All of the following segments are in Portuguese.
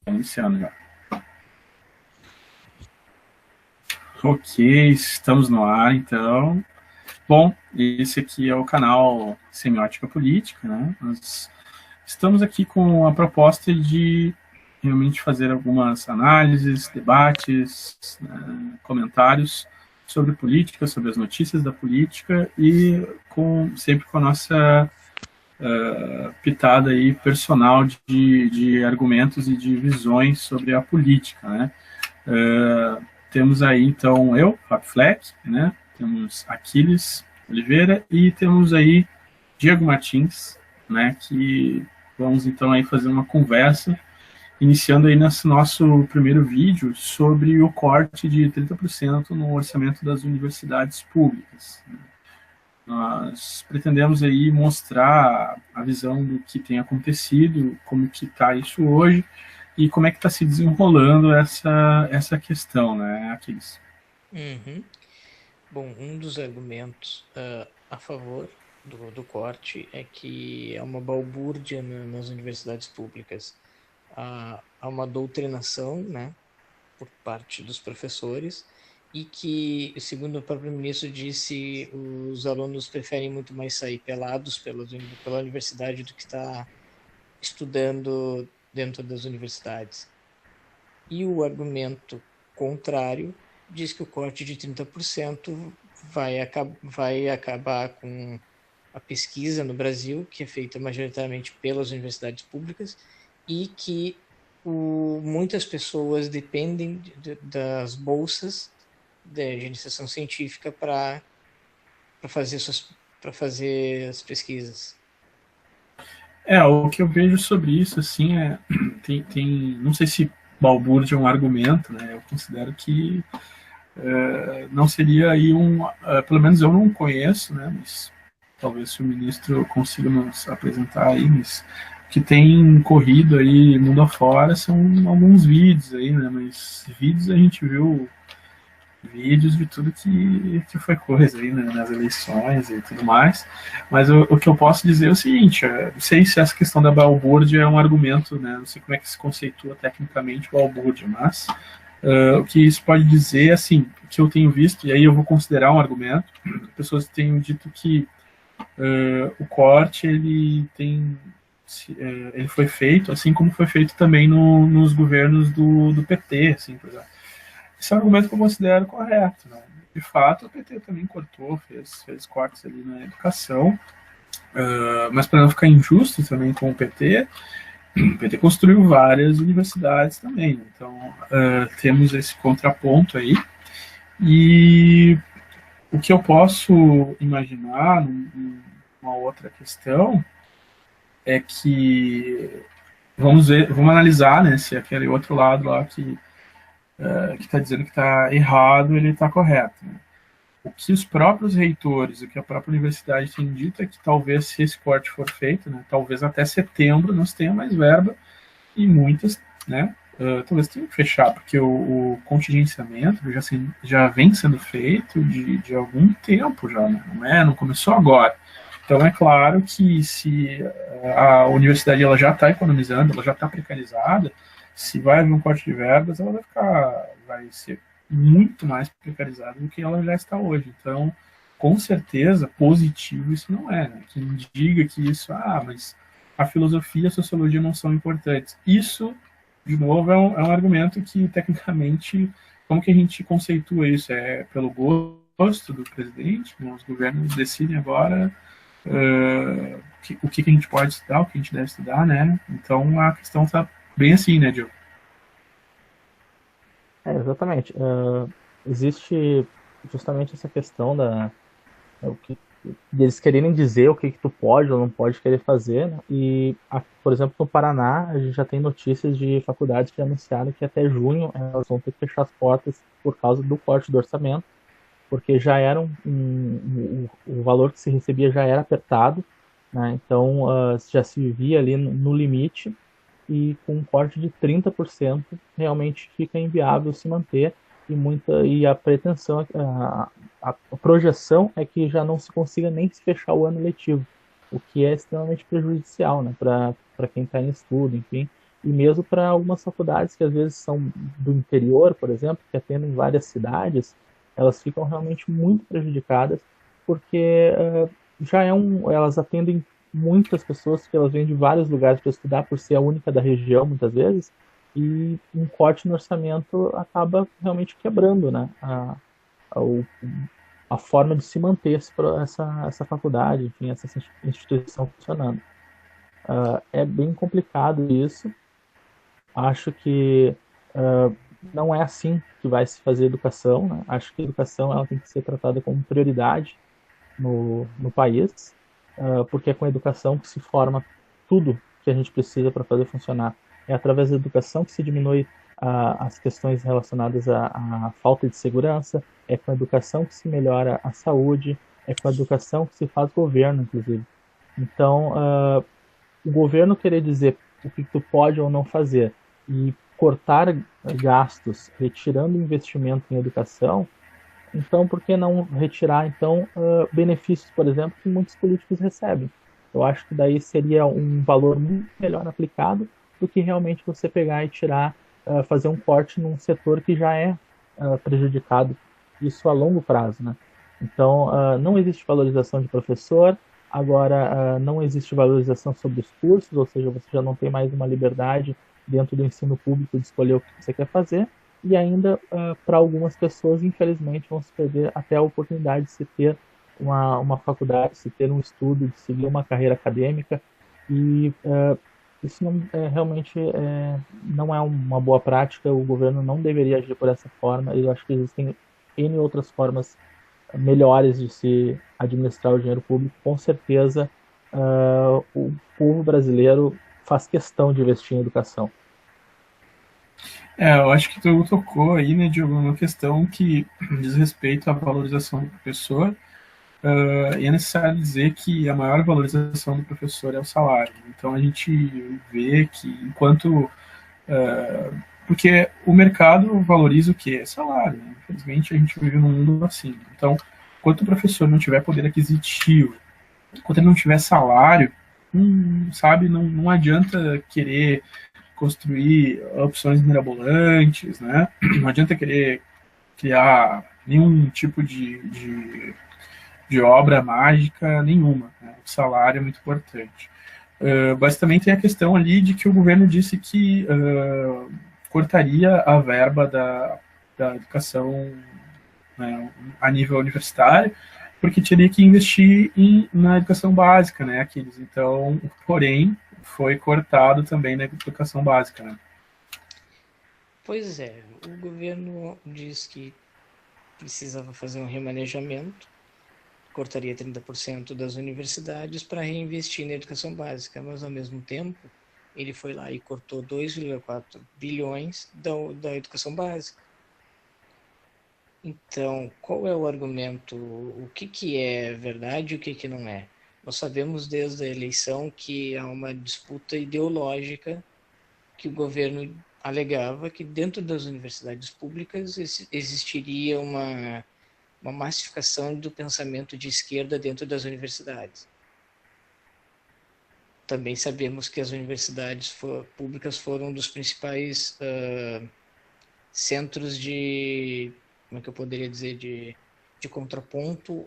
Iniciando já. Ok, estamos no ar, então. Bom, esse aqui é o canal Semiótica Política, né? Nós estamos aqui com a proposta de realmente fazer algumas análises, debates, né, comentários sobre política, sobre as notícias da política e sempre com a nossa pitada aí personal de argumentos e de visões sobre a política, né? Temos aí, então, eu, Fábio Fleck, né? Temos Aquiles Oliveira e temos aí Diego Martins, né? Que vamos, então, aí fazer uma conversa, iniciando aí nesse nosso primeiro vídeo sobre o corte de 30% no orçamento das universidades públicas. Nós pretendemos aí mostrar a visão do que tem acontecido, como que está isso hoje, e como é que está se desenrolando essa questão, né, Aquiles? Uhum. Bom, um dos argumentos a favor do corte é que é uma balbúrdia nas universidades públicas. Há uma doutrinação, né, por parte dos professores e que, segundo o próprio ministro disse, os alunos preferem muito mais sair pelados pela universidade do que estar estudando dentro das universidades. E o argumento contrário diz que o corte de 30% vai acabar com a pesquisa no Brasil, que é feita majoritariamente pelas universidades públicas, e que muitas pessoas dependem das bolsas de iniciação científica para fazer as pesquisas. O que eu vejo sobre isso, assim, não sei se balbúrdia é um argumento, né, eu considero que não seria aí pelo menos eu não conheço, né, mas talvez se o ministro consiga nos apresentar aí, mas o que tem corrido aí mundo afora são alguns vídeos aí, né, mas vídeos a gente viu vídeos de tudo que foi coisa aí, né, nas eleições e tudo mais. Mas o que eu posso dizer é o seguinte: não sei se essa questão da balbúrdia é um argumento, né, não sei como é que se conceitua tecnicamente balbúrdia, mas o que isso pode dizer, assim, que eu tenho visto, e aí eu vou considerar um argumento, pessoas têm dito que o corte ele foi feito, assim como foi feito também nos governos do PT, assim, por exemplo. Esse é um argumento que eu considero correto. Né? De fato, o PT também cortou, fez cortes ali na educação, mas para não ficar injusto também com o PT construiu várias universidades também. Então, temos esse contraponto aí. E o que eu posso imaginar numa outra questão é que vamos analisar, né, se aquele outro lado lá que está dizendo que está errado, ele está correto. Né? O que os próprios reitores, o que a própria universidade tem dito é que talvez se esse corte for feito, né, talvez até setembro nós tenha mais verba e muitas, né, talvez tenha que fechar, porque o contingenciamento já vem sendo feito de algum tempo já, né? Não começou agora. Então é claro que se a universidade ela já está economizando, ela já está precarizada, se vai haver um corte de verbas, ela vai ser muito mais precarizada do que ela já está hoje. Então, com certeza, positivo isso não é. Né? Quem diga que isso, mas a filosofia e a sociologia não são importantes. Isso, de novo, é um argumento que, tecnicamente, como que a gente conceitua isso? É pelo gosto do presidente? Né? Os governos decidem agora o que a gente pode estudar, o que a gente deve estudar, né? Então, a questão está bem assim, né, Diogo? Exatamente. Existe justamente essa questão o que, deles quererem dizer o que tu pode ou não pode querer fazer, né? E, por exemplo, no Paraná, a gente já tem notícias de faculdades que anunciaram que até junho elas vão ter que fechar as portas por causa do corte do orçamento, porque já era o valor que se recebia já era apertado, né? Então já se vivia ali no limite, e com um corte de 30% realmente fica inviável se manter, e a pretensão, a projeção é que já não se consiga nem se fechar o ano letivo, o que é extremamente prejudicial, né, para quem está em estudo, enfim. e mesmo para algumas faculdades que às vezes são do interior, por exemplo, que atendem várias cidades, elas ficam realmente muito prejudicadas, porque elas atendem muitas pessoas que elas vêm de vários lugares para estudar, por ser a única da região, muitas vezes, e um corte no orçamento acaba realmente quebrando, né, a, o- a forma de se manter essa faculdade, enfim, essa instituição funcionando. É bem complicado isso. Acho que não é assim que vai se fazer educação, né? Acho que a educação ela tem que ser tratada como prioridade no país, porque é com a educação que se forma tudo que a gente precisa para fazer funcionar. É através da educação que se diminui as questões relacionadas à falta de segurança, é com a educação que se melhora a saúde, é com a educação que se faz governo, inclusive. Então, o governo querer dizer o que tu pode ou não fazer e cortar gastos, retirando investimento em educação, então, por que não retirar então benefícios, por exemplo, que muitos políticos recebem? Eu acho que daí seria um valor muito melhor aplicado do que realmente você pegar e tirar, fazer um corte num setor que já é prejudicado, isso a longo prazo, né? Então, não existe valorização de professor, agora não existe valorização sobre os cursos, ou seja, você já não tem mais uma liberdade dentro do ensino público de escolher o que você quer fazer, e ainda para algumas pessoas, infelizmente, vão se perder até a oportunidade de se ter uma faculdade, de se ter um estudo, de seguir uma carreira acadêmica, e isso não, realmente não é uma boa prática, o governo não deveria agir por essa forma, e eu acho que existem N outras formas melhores de se administrar o dinheiro público. Com certeza, o povo brasileiro faz questão de investir em educação. Eu acho que tu tocou aí, né, de uma questão que diz respeito à valorização do professor, e é necessário dizer que a maior valorização do professor é o salário. Então a gente vê que enquanto porque o mercado valoriza o quê? Salário. Né? Infelizmente a gente vive num mundo assim. Então, enquanto o professor não tiver poder aquisitivo, enquanto ele não tiver salário, sabe, não adianta querer construir opções mirabolantes, né? Não adianta querer criar nenhum tipo de obra mágica nenhuma. Né? O salário é muito importante. Mas também tem a questão ali de que o governo disse que cortaria a verba da educação, né, a nível universitário, porque teria que investir na educação básica, né, aqueles. Então, porém, foi cortado também na educação básica, né? Pois é, o governo diz que precisava fazer um remanejamento, cortaria 30% das universidades para reinvestir na educação básica, mas ao mesmo tempo ele foi lá e cortou 2,4 bilhões da educação básica. Então, qual é o argumento? O que é verdade e o que não é? Nós sabemos desde a eleição que há uma disputa ideológica que o governo alegava que dentro das universidades públicas existiria uma massificação do pensamento de esquerda dentro das universidades. Também sabemos que as universidades públicas foram um dos principais centros de, como é que eu poderia dizer, de contraponto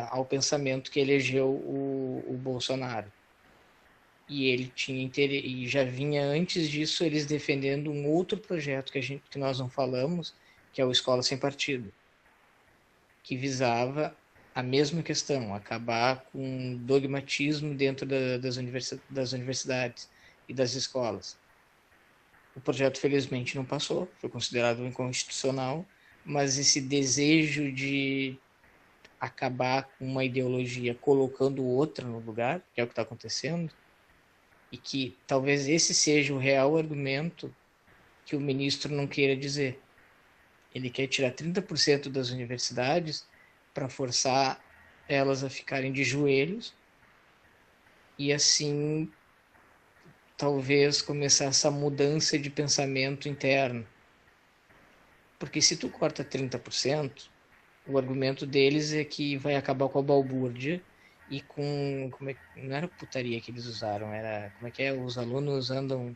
ao pensamento que elegeu o Bolsonaro. E ele tinha interesse, e já vinha antes disso eles defendendo um outro projeto que nós não falamos, que é o Escola Sem Partido, que visava a mesma questão, acabar com o dogmatismo dentro das universidades e das escolas. O projeto, felizmente, não passou, foi considerado inconstitucional, mas esse desejo de acabar com uma ideologia colocando outra no lugar, que é o que está acontecendo, e que talvez esse seja o real argumento que o ministro não queira dizer. Ele quer tirar 30% das universidades para forçar elas a ficarem de joelhos e assim talvez começar essa mudança de pensamento interno. Porque se tu corta 30%, o argumento deles é que vai acabar com a balbúrdia e com... não era putaria que eles usaram, era... Como é que é? Os alunos andam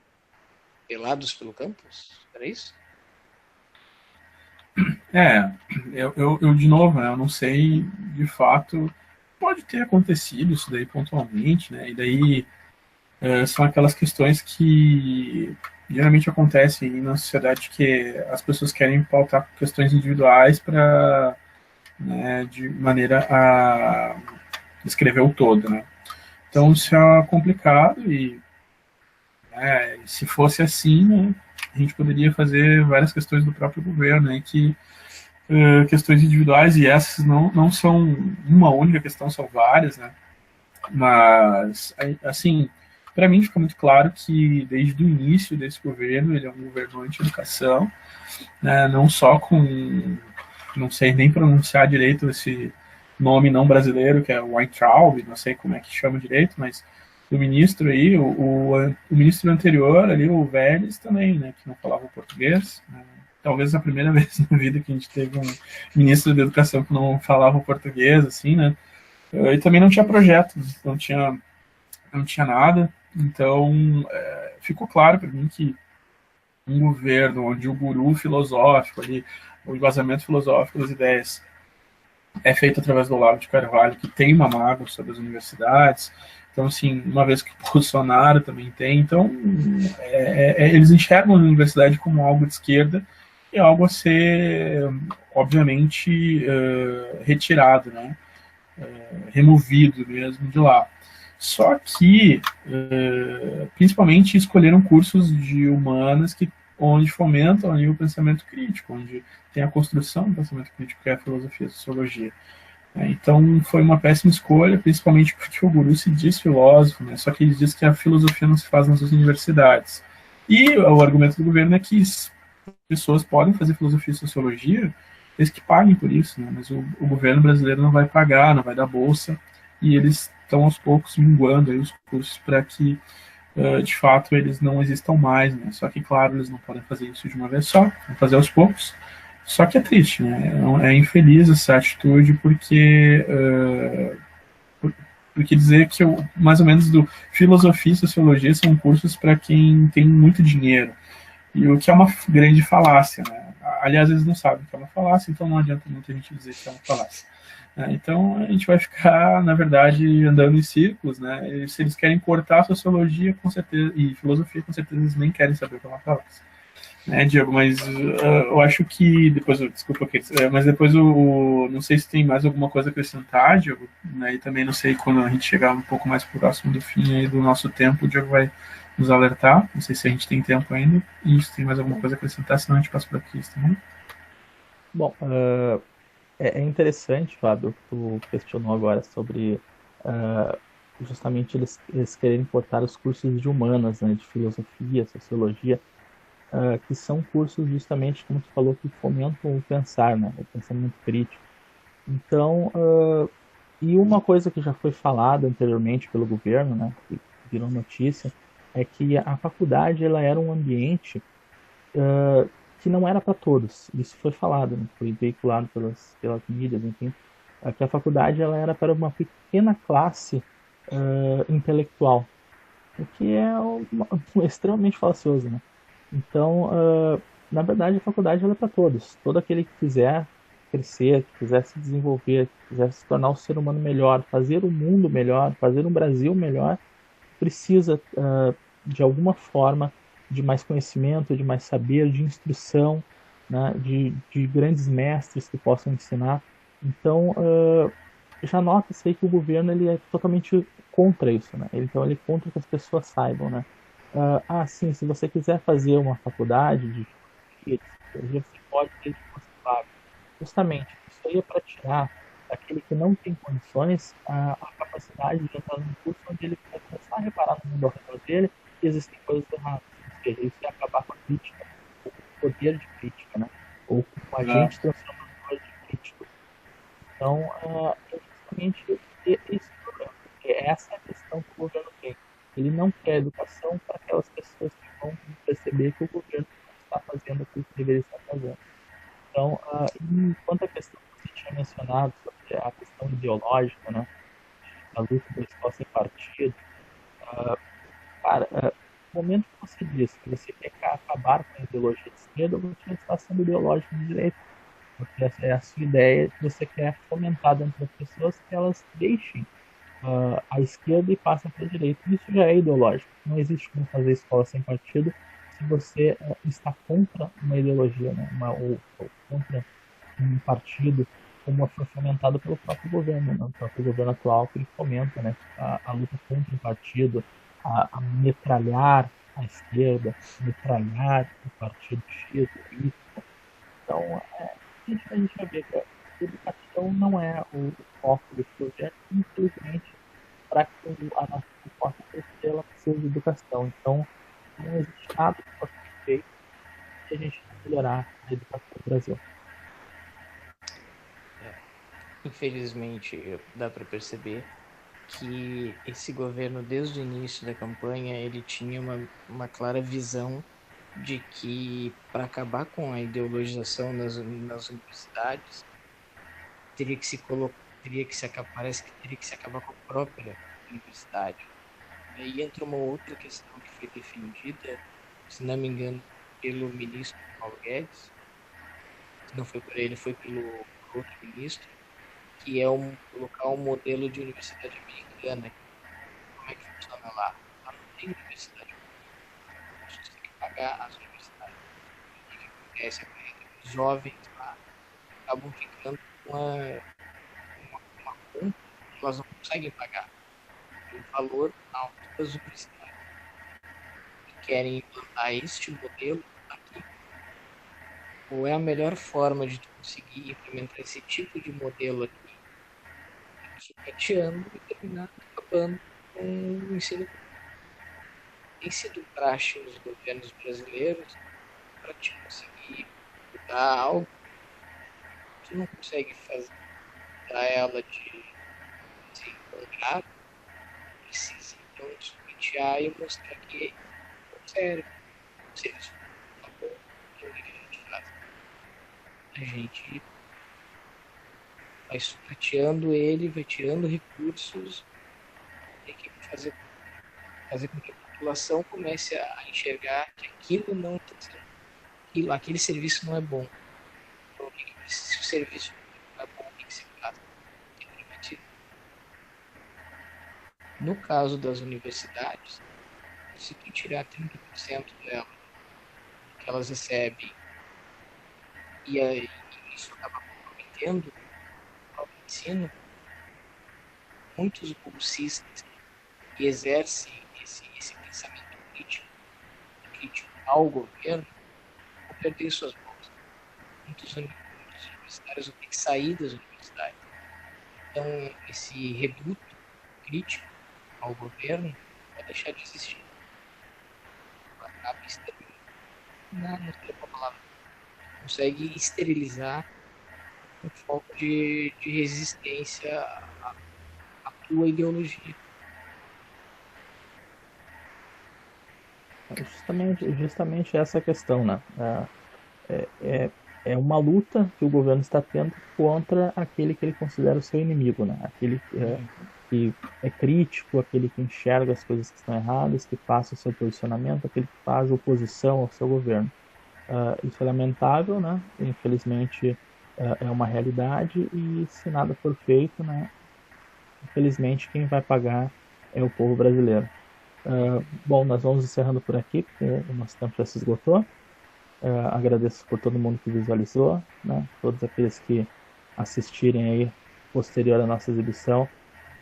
pelados pelo campus? Era isso? Eu de novo, né, eu não sei de fato, pode ter acontecido isso daí pontualmente, né, e daí são aquelas questões que geralmente acontecem na sociedade que as pessoas querem pautar questões individuais para, né, de maneira a descrever o todo, né. Então isso é complicado e se fosse assim, né, a gente poderia fazer várias questões do próprio governo, né, que questões individuais, e essas não são uma única questão, são várias, né? Mas, assim, para mim fica muito claro que desde o início desse governo, ele é um governo anti-educação, né? Não só com, não sei nem pronunciar direito esse nome não brasileiro, que é Weintraub, não sei como é que chama direito, mas o ministro aí, o ministro anterior ali, o Vélez também, né, que não falava português, né, talvez a primeira vez na vida que a gente teve um ministro da educação que não falava português, assim, né, e também não tinha projeto, não tinha nada, então ficou claro para mim que um governo onde o guru filosófico ali, o embasamento filosófico das ideias é feito através do Olavo de Carvalho, que tem uma mágoa sobre as universidades. Então, assim, uma vez que o Bolsonaro também tem, então eles enxergam a universidade como algo de esquerda e algo a ser, obviamente, retirado, né? Removido mesmo de lá. Só que, principalmente, escolheram cursos de humanas onde fomentam ali o pensamento crítico, onde tem a construção do pensamento crítico, que é a filosofia e a sociologia. Então, foi uma péssima escolha, principalmente porque o guru se diz filósofo, né? Só que ele diz que a filosofia não se faz nas universidades. E o argumento do governo é que pessoas podem fazer filosofia e sociologia, eles que paguem por isso, né? Mas o governo brasileiro não vai pagar, não vai dar bolsa, e eles estão aos poucos minguando aí os cursos para que de fato eles não existam mais, né? Só que, claro, eles não podem fazer isso de uma vez só, vão fazer aos poucos. Só que é triste, né? É infeliz essa atitude, porque dizer que mais ou menos do filosofia e sociologia são cursos para quem tem muito dinheiro, e o que é uma grande falácia, né? Aliás, eles não sabem que é uma falácia, então não adianta muita gente dizer que é uma falácia. Então a gente vai ficar, na verdade, andando em círculos, né? E se eles querem cortar a sociologia, com certeza, e filosofia, com certeza eles nem querem saber o que é uma falácia. Né, Diego? Mas eu acho que depois, desculpa, mas depois não sei se tem mais alguma coisa a acrescentar, Diego, né? E também não sei quando a gente chegar um pouco mais próximo do fim aí do nosso tempo, o Diego vai nos alertar. Não sei se a gente tem tempo ainda e se tem mais alguma coisa a acrescentar, senão a gente passa por aqui, tá bom? Bom, é interessante, Fábio, que tu questionou agora sobre justamente eles querem importar os cursos de humanas, né, de filosofia, sociologia, que são cursos justamente, como tu falou, que fomentam o pensar, né, o pensamento crítico. Então, e uma coisa que já foi falada anteriormente pelo governo, né, que virou notícia, é que a faculdade ela era um ambiente que não era para todos. Isso foi falado, né, foi veiculado pelas mídias, enfim, que a faculdade ela era para uma pequena classe intelectual, o que é extremamente falacioso, né? Então, na verdade, a faculdade ela é para todos. Todo aquele que quiser crescer, que quiser se desenvolver, que quiser se tornar um ser humano melhor, fazer o mundo melhor, fazer um Brasil melhor, precisa, de alguma forma, de mais conhecimento, de mais saber, de instrução, né, de grandes mestres que possam ensinar. Então, já nota-se aí que o governo ele é totalmente contra isso, né? Então, ele é contra que as pessoas saibam, né? Sim, se você quiser fazer uma faculdade de psicologia, você pode ter que você paga. Justamente, isso aí é para tirar daquele que não tem condições a capacidade de entrar num curso onde ele vai começar a reparar no mundo ao redor dele que existem coisas erradas. Ou seja, isso é acabar com a crítica, ou com o poder de crítica, né? Ou com o agente transformador de crítico. Então, é justamente esse problema. Essa é a questão que o governo tem. Ele não quer educação para aquelas pessoas que vão perceber que o governo não está fazendo aquilo que deveria estar fazendo. Então, enquanto a questão que você tinha mencionado sobre a questão ideológica, né, a luta da escola sem partido, cara, no momento que você diz que você quer quer acabar com a ideologia de esquerda, você está sendo ideológico de direita. Porque essa é a sua ideia que você quer fomentar dentro das pessoas, que elas deixem a esquerda e passem para a direita. Isso já é ideológico. Não existe como fazer escola sem partido se você está contra uma ideologia, né? Ou contra um partido, como foi fomentado pelo próprio governo, né? O próprio governo atual, que ele fomenta, né? A luta contra o partido, a metralhar a esquerda, metralhar o partido X, o Y. Então, a gente vai ver que a educação não é o foco desse governo, infelizmente, para que a nação possa crescer, ela precisa de educação. Então, não existe nada que possa ser feito se a gente não melhorar a educação do Brasil. Infelizmente, dá para perceber que esse governo, desde o início da campanha, ele tinha uma clara visão de que, para acabar com a ideologização nas universidades, parece que teria que se acabar com a própria universidade. E aí entra uma outra questão que foi defendida, se não me engano, pelo ministro Paulo Guedes. Se não foi por ele, foi pelo outro ministro, que é colocar um modelo de universidade americana. Como é que funciona lá? Lá não tem universidade pública. A gente tem que pagar as universidades. O que acontece? Os jovens lá acabam ficando com uma conta que elas não conseguem pagar. O valor alto das universidades. E querem implantar este modelo aqui. Ou é a melhor forma de conseguir implementar esse tipo de modelo aqui, sucateando e terminar acabando com o ensino público. Tem sido praxe nos governos brasileiros para te conseguir mudar algo, tu não consegue fazer para ela de se encontrar, precisa então sucatear e mostrar que é sério. Se eles tá bom, então o que a gente faz? A gente vai sucateando ele, vai tirando recursos, tem que fazer com que a população comece a enxergar que aquilo não está sendo, aquele serviço não é bom. Então, se o serviço não é bom, o que se faz? No caso das universidades, se tu tirar 30% dela que elas recebem e isso acaba comprometendo o ensino, muitos bolsistas que exercem esse pensamento crítico ao governo vão perder suas bolsas. Muitos universitários vão ter que sair das universidades. Então, esse reduto crítico ao governo vai deixar de existir. Acaba não sei qual palavra. Consegue esterilizar um foco de resistência à tua ideologia. Justamente essa questão, né? É uma luta que o governo está tendo contra aquele que ele considera o seu inimigo, né? Aquele que é crítico, aquele que enxerga as coisas que estão erradas, que passa o seu posicionamento, aquele que faz oposição ao seu governo. Isso é lamentável, né? Infelizmente é uma realidade e se nada for feito, né? Infelizmente quem vai pagar é o povo brasileiro. Bom, nós vamos encerrando por aqui, porque o nosso tempo já se esgotou. Agradeço por todo mundo que visualizou, né? Todos aqueles que assistirem aí posterior à nossa exibição,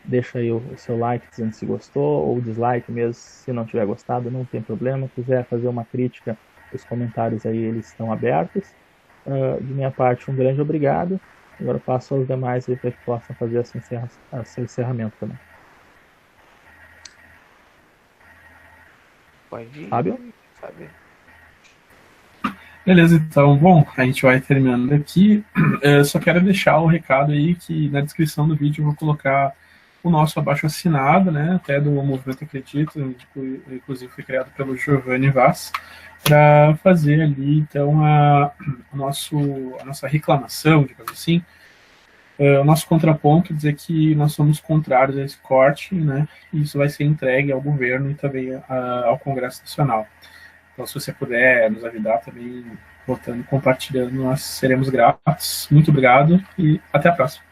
deixa aí o seu like dizendo se gostou, ou dislike mesmo se não tiver gostado, não tem problema. Se quiser fazer uma crítica, os comentários aí eles estão abertos. De minha parte, um grande obrigado. Agora passo aos demais aí para que possam fazer esse encerramento também. Pode ir, Fábio? Beleza, então, bom, a gente vai terminando aqui. Eu só quero deixar o recado aí que na descrição do vídeo eu vou colocar o nosso abaixo-assinado, né, até do Movimento Acredito, inclusive foi criado pelo Giovanni Vaz, para fazer ali, então, a nossa reclamação, digamos assim, o nosso contraponto, dizer que nós somos contrários a esse corte, né, e isso vai ser entregue ao governo e também ao Congresso Nacional. Então, se você puder nos ajudar também, votando, compartilhando, nós seremos gratos. Muito obrigado e até a próxima.